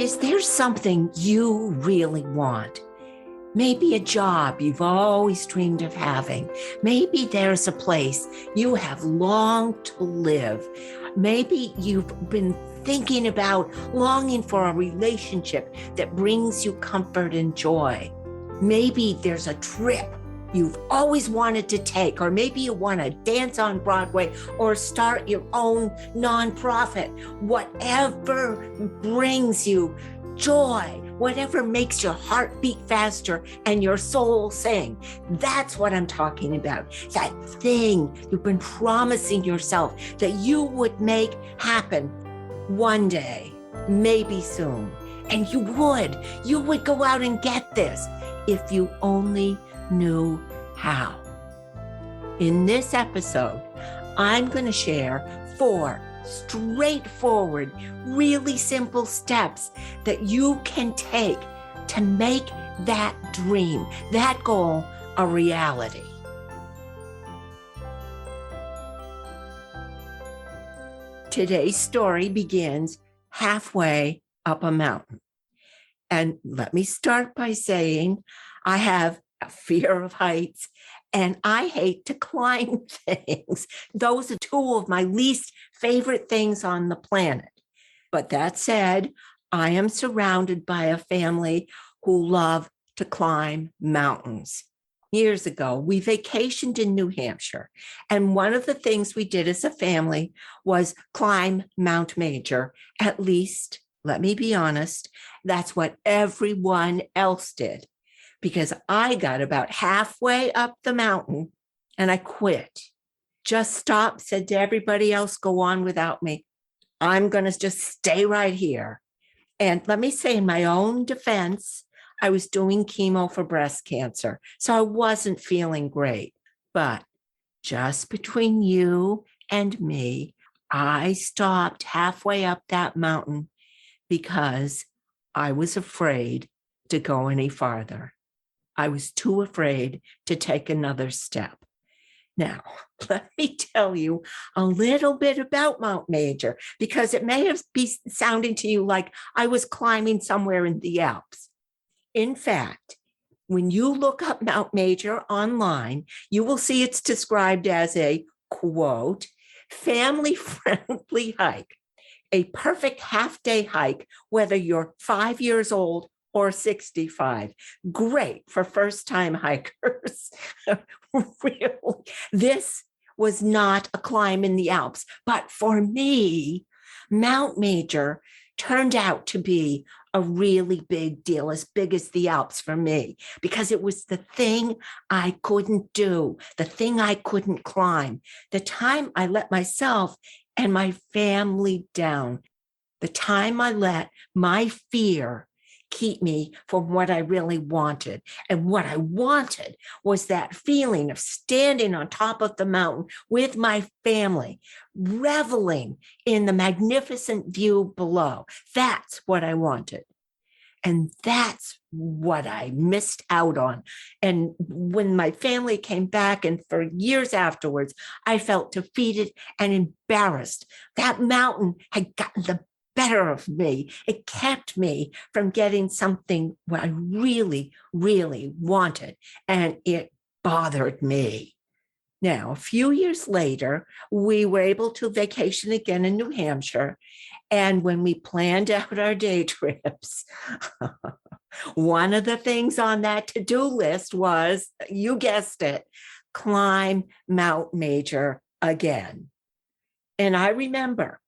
Is there something you really want? Maybe a job you've always dreamed of having. Maybe there's a place you have longed to live. Maybe you've been thinking about longing for a relationship that brings you comfort and joy. Maybe there's a trip you've always wanted to take, or maybe you want to dance on Broadway or start your own nonprofit. Whatever brings you joy, whatever makes your heart beat faster and your soul sing. That's what I'm talking about. That thing you've been promising yourself that you would make happen one day, maybe soon. And you would go out and get this if you only knew how. In this episode, I'm going to share 4 straightforward, really simple steps that you can take to make that dream, that goal, a reality. Today's story begins halfway up a mountain. And let me start by saying I have a fear of heights and I hate to climb things. Those are 2 of my least favorite things on the planet. But that said, I am surrounded by a family who love to climb mountains. Years ago, we vacationed in New Hampshire, and one of the things we did as a family was climb Mount Major. At least, let me be honest, that's what everyone else did, because I got about halfway up the mountain and I quit. Just stopped, said to everybody else, go on without me. I'm going to just stay right here. And let me say, in my own defense, I was doing chemo for breast cancer, so I wasn't feeling great. But just between you and me, I stopped halfway up that mountain because I was afraid to go any farther. I was too afraid to take another step. Now, let me tell you a little bit about Mount Major, because it may have been sounding to you like I was climbing somewhere in the Alps. In fact, when you look up Mount Major online, you will see it's described as a, quote, family-friendly hike, a perfect half-day hike, whether you're 5 years old or 65. Great for first-time hikers. Really. This was not a climb in the Alps, but for me, Mount Major turned out to be a really big deal, as big as the Alps for me, because it was the thing I couldn't do, the thing I couldn't climb, the time I let myself and my family down, the time I let my fear keep me from what I really wanted. And what I wanted was that feeling of standing on top of the mountain with my family, reveling in the magnificent view below. That's what I wanted. And that's what I missed out on. And when my family came back, and for years afterwards, I felt defeated and embarrassed. That mountain had gotten the better of me. It kept me from getting something what I really, really wanted, and it bothered me. Now, a few years later, we were able to vacation again in New Hampshire, and when we planned out our day trips, one of the things on that to-do list was, you guessed it, climb Mount Major again. And I remember,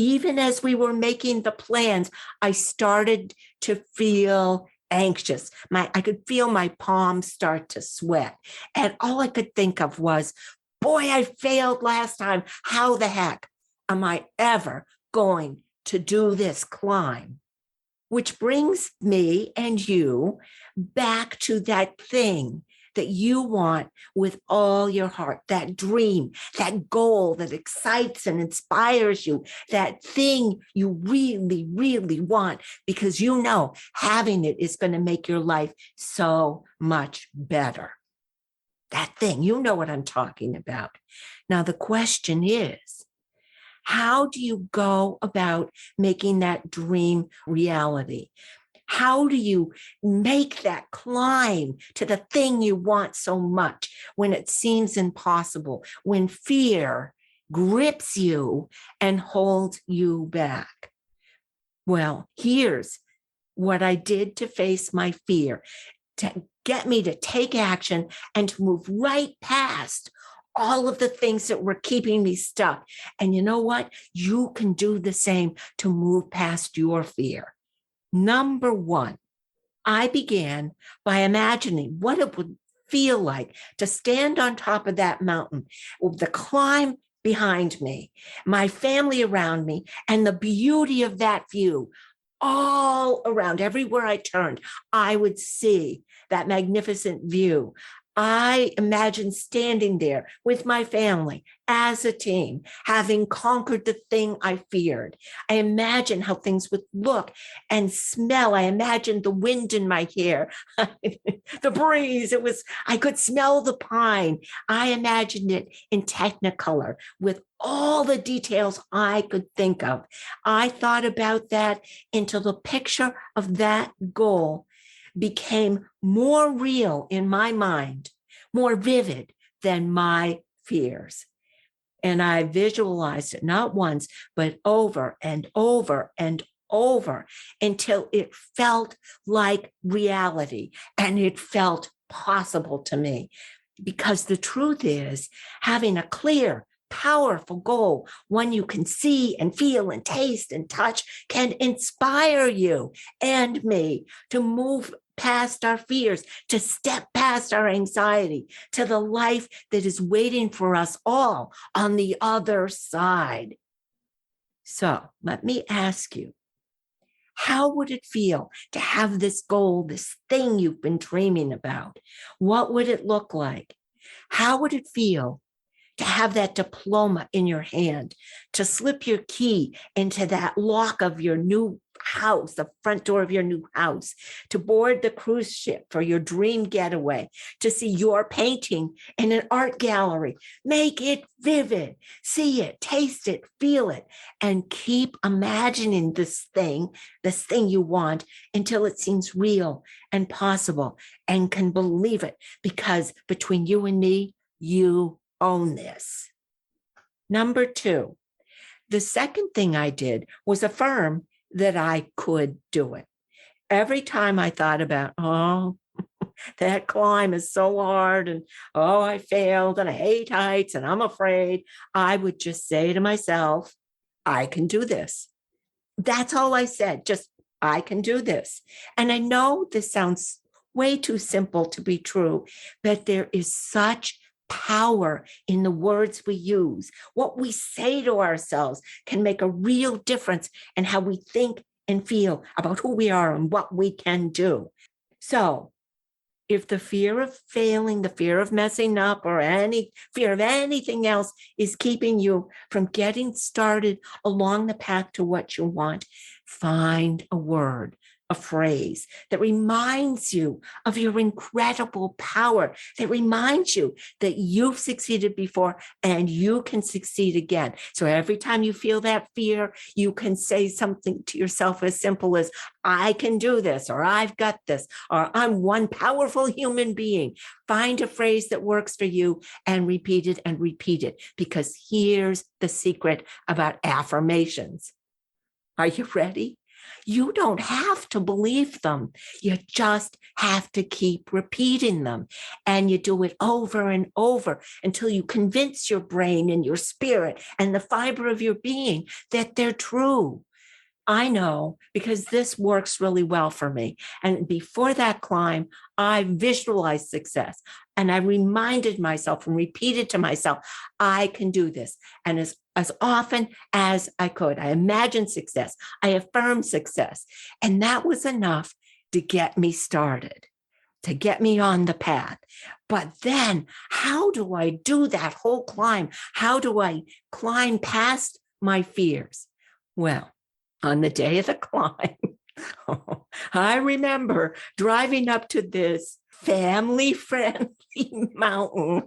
even as we were making the plans, I started to feel anxious. I could feel my palms start to sweat. And all I could think of was, boy, I failed last time. How the heck am I ever going to do this climb? Which brings me and you back to that thing that you want with all your heart, that dream, that goal that excites and inspires you, that thing you really, really want, because you know having it is going to make your life so much better. That thing, you know what I'm talking about. Now, the question is, How do you go about making that dream reality? How do you make that climb to the thing you want so much when it seems impossible, when fear grips you and holds you back? Well, here's what I did to face my fear, to get me to take action and to move right past all of the things that were keeping me stuck. And you know what? You can do the same to move past your fear. Number one, I began by imagining what it would feel like to stand on top of that mountain with the climb behind me, my family around me, and the beauty of that view all around. Everywhere I turned, I would see that magnificent view. I imagined standing there with my family as a team, having conquered the thing I feared. I imagined how things would look and smell. I imagined the wind in my hair, the breeze. I could smell the pine. I imagined it in Technicolor with all the details I could think of. I thought about that until the picture of that goal became more real in my mind, more vivid than my fears. And I visualized it not once, but over and over and over until it felt like reality and it felt possible to me. Because the truth is, having a clear, powerful goal, one you can see and feel and taste and touch, can inspire you and me to move past our fears, to step past our anxiety, to the life that is waiting for us all on the other side. So let me ask you, how would it feel to have this goal, this thing you've been dreaming about? What would it look like? How would it feel to have that diploma in your hand, to slip your key into that lock of your new house, the front door of your new house, to board the cruise ship for your dream getaway, to see your painting in an art gallery? Make it vivid. See it, taste it, feel it, and keep imagining this thing you want until it seems real and possible and can believe it, because between you and me, you own this. Number two, the second thing I did was affirm that I could do it. Every time I thought about, that climb is so hard, and I failed, and I hate heights, and I'm afraid, I would just say to myself, I can do this. That's all I said, just, I can do this. And I know this sounds way too simple to be true, but there is such power in the words we use. What we say to ourselves can make a real difference in how we think and feel about who we are and what we can do. So if the fear of failing, the fear of messing up, or any fear of anything else is keeping you from getting started along the path to what you want, find a word, a phrase that reminds you of your incredible power, that reminds you that you've succeeded before and you can succeed again. So every time you feel that fear, you can say something to yourself as simple as, I can do this, or I've got this, or I'm one powerful human being. Find a phrase that works for you and repeat it, because here's the secret about affirmations. Are you ready? You don't have to believe them. You just have to keep repeating them. And you do it over and over until you convince your brain and your spirit and the fiber of your being that they're true. I know, because this works really well for me. And before that climb, I visualized success, and I reminded myself and repeated to myself, I can do this. And as often as I could, I imagined success. I affirmed success. And that was enough to get me started, to get me on the path. But then how do I do that whole climb? How do I climb past my fears? Well, on the day of the climb, I remember driving up to this family-friendly mountain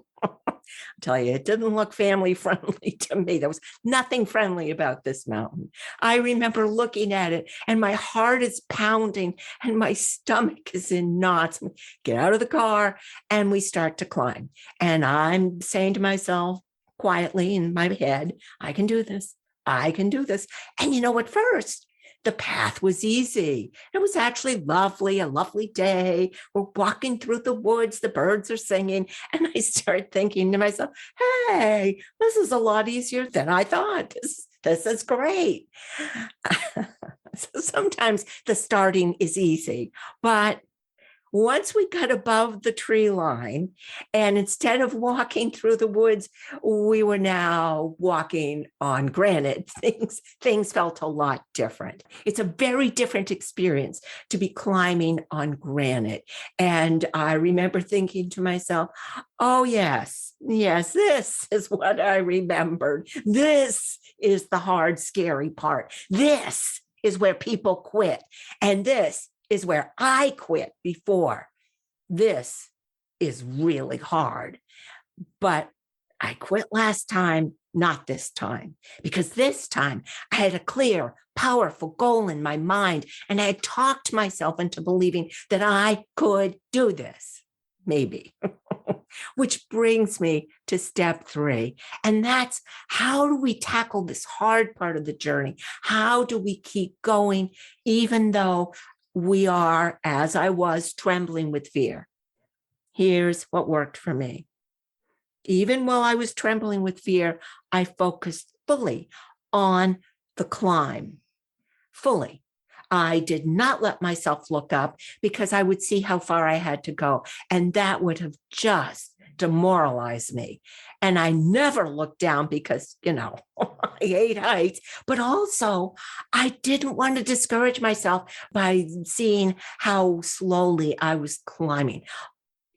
Tell you, it didn't look family friendly to me. There was nothing friendly about this mountain. I remember looking at it and my heart is pounding and my stomach is in knots. Get out of the car and we start to climb. And I'm saying to myself quietly in my head, I can do this. I can do this. And you know, at first, the path was easy. It was actually lovely, a lovely day. We're walking through the woods, the birds are singing, and I start thinking to myself, hey, this is a lot easier than I thought. This is great. So sometimes the starting is easy, but once we got above the tree line, and instead of walking through the woods, we were now walking on granite. Things felt a lot different. It's a very different experience to be climbing on granite. And I remember thinking to myself, oh, yes, this is what I remembered. This is the hard, scary part. This is where people quit. And this is where I quit before. This is really hard. But I quit last time, not this time, because this time I had a clear, powerful goal in my mind, and I had talked myself into believing that I could do this, maybe. Which brings me to step 3. And that's, how do we tackle this hard part of the journey? How do we keep going, even though we are, as I was, trembling with fear? Here's what worked for me. Even while I was trembling with fear, I focused fully on the climb. Fully. I did not let myself look up because I would see how far I had to go. And that would have just demoralized me. And I never looked down because, I hate heights, but also I didn't want to discourage myself by seeing how slowly I was climbing.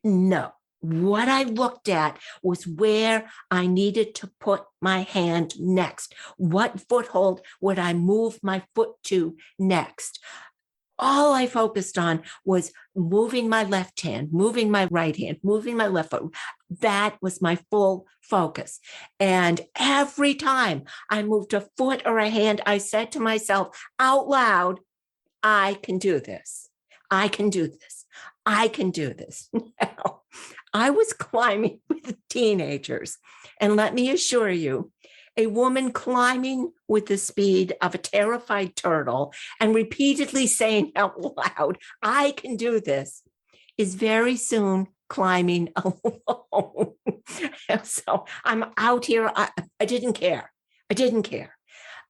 No. What I looked at was where I needed to put my hand next. What foothold would I move my foot to next? All I focused on was moving my left hand, moving my right hand, moving my left foot. That was my full focus. And every time I moved a foot or a hand, I said to myself out loud, I can do this. I can do this. I can do this. Now, I was climbing with teenagers, and let me assure you, a woman climbing with the speed of a terrified turtle and repeatedly saying out loud, I can do this, is very soon climbing alone. So I'm out here. I didn't care.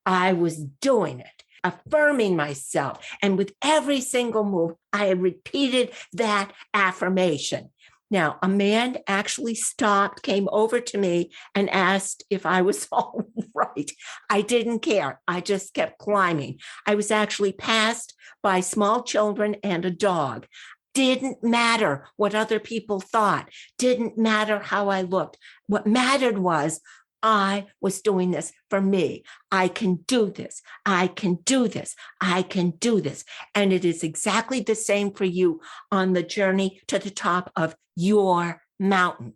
I was doing it, affirming myself. And with every single move, I repeated that affirmation. Now, a man actually stopped, came over to me and asked if I was all right. I didn't care. I just kept climbing. I was actually passed by small children and a dog. Didn't matter what other people thought. Didn't matter how I looked. What mattered was I was doing this for me. I can do this. I can do this. I can do this. And it is exactly the same for you on the journey to the top of your mountain.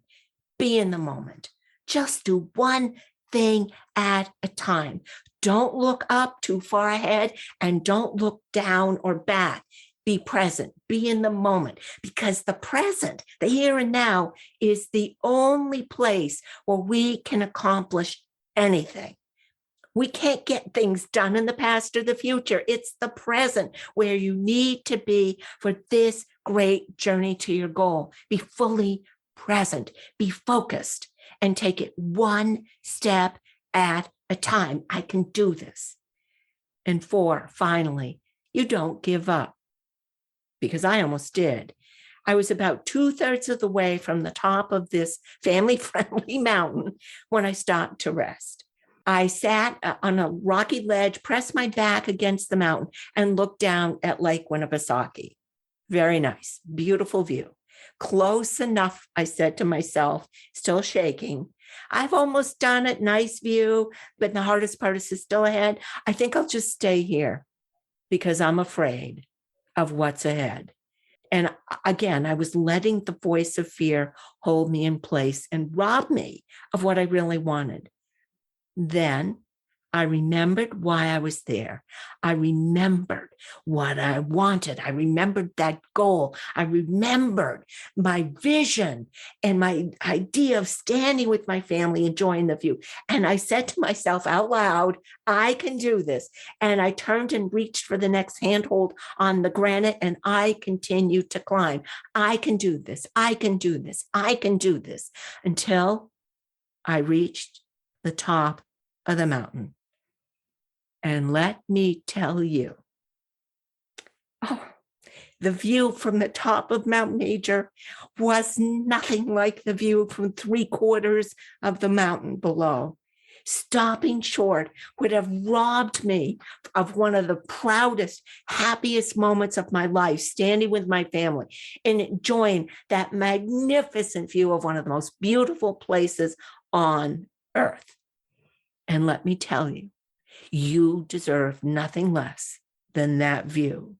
Be in the moment. Just do one thing at a time. Don't look up too far ahead and don't look down or back. Be present, be in the moment, because the present, the here and now, is the only place where we can accomplish anything. We can't get things done in the past or the future. It's the present where you need to be for this great journey to your goal. Be fully present, be focused, and take it one step at a time. I can do this. And 4, finally, you don't give up. Because I almost did. I was about 2/3 of the way from the top of this family-friendly mountain when I stopped to rest. I sat on a rocky ledge, pressed my back against the mountain, and looked down at Lake Winnipesaukee. Very nice, beautiful view. Close enough, I said to myself, still shaking. I've almost done it, nice view, but the hardest part is still ahead. I think I'll just stay here because I'm afraid of what's ahead. And again, I was letting the voice of fear hold me in place and rob me of what I really wanted. Then I remembered why I was there. I remembered what I wanted. I remembered that goal. I remembered my vision and my idea of standing with my family, enjoying the view. And I said to myself out loud, I can do this. And I turned and reached for the next handhold on the granite, and I continued to climb. I can do this. I can do this. I can do this, until I reached the top of the mountain. And let me tell you, the view from the top of Mount Major was nothing like the view from 3/4 of the mountain below. Stopping short would have robbed me of one of the proudest, happiest moments of my life, standing with my family and enjoying that magnificent view of one of the most beautiful places on earth. And let me tell you, you deserve nothing less than that view,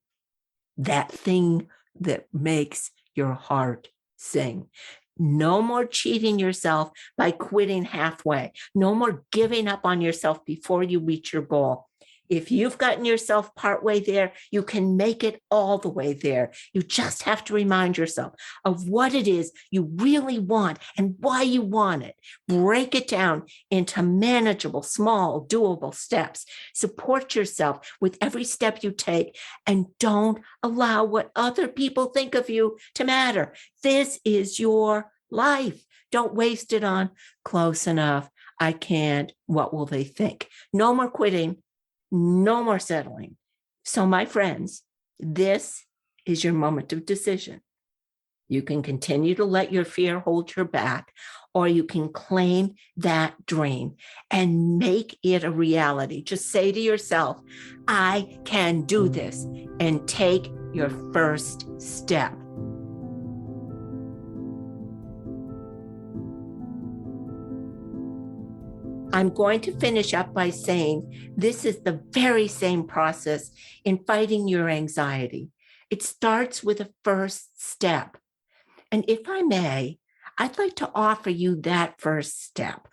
that thing that makes your heart sing. No more cheating yourself by quitting halfway. No more giving up on yourself before you reach your goal. If you've gotten yourself partway there, you can make it all the way there. You just have to remind yourself of what it is you really want and why you want it. Break it down into manageable, small, doable steps. Support yourself with every step you take, and don't allow what other people think of you to matter. This is your life. Don't waste it on close enough. I can't. What will they think? No more quitting. No more settling. So, my friends, this is your moment of decision. You can continue to let your fear hold you back, or you can claim that dream and make it a reality. Just say to yourself, I can do this, and take your first step. I'm going to finish up by saying this is the very same process in fighting your anxiety. It starts with a first step. And if I may, I'd like to offer you that first step.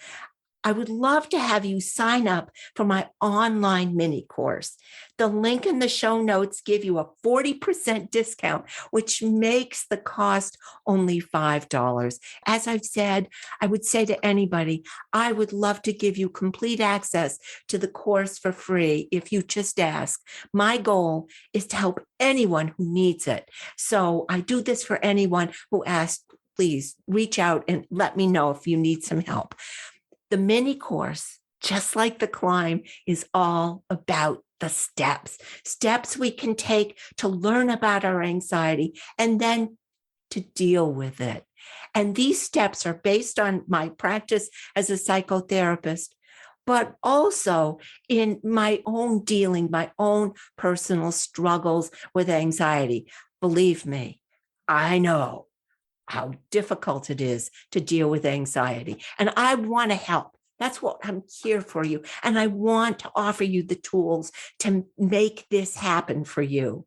I would love to have you sign up for my online mini course. The link in the show notes give you a 40% discount, which makes the cost only $5. As I've said, I would say to anybody, I would love to give you complete access to the course for free if you just ask. My goal is to help anyone who needs it. So I do this for anyone who asks. Please reach out and let me know if you need some help. The mini course, just like the climb, is all about the steps we can take to learn about our anxiety and then to deal with it. And these steps are based on my practice as a psychotherapist, but also in my own dealing, my own personal struggles with anxiety. Believe me, I know how difficult it is to deal with anxiety. And I want to help. That's what I'm here for you. And I want to offer you the tools to make this happen for you.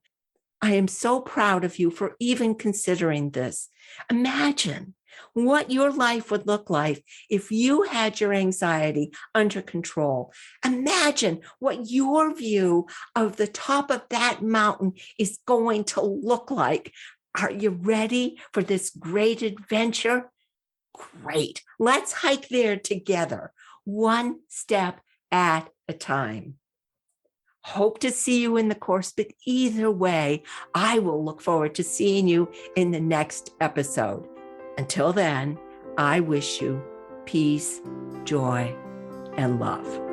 I am so proud of you for even considering this. Imagine what your life would look like if you had your anxiety under control. Imagine what your view of the top of that mountain is going to look like. Are you ready for this great adventure? Great. Let's hike there together, one step at a time. Hope to see you in the course, but either way, I will look forward to seeing you in the next episode. Until then, I wish you peace, joy, and love.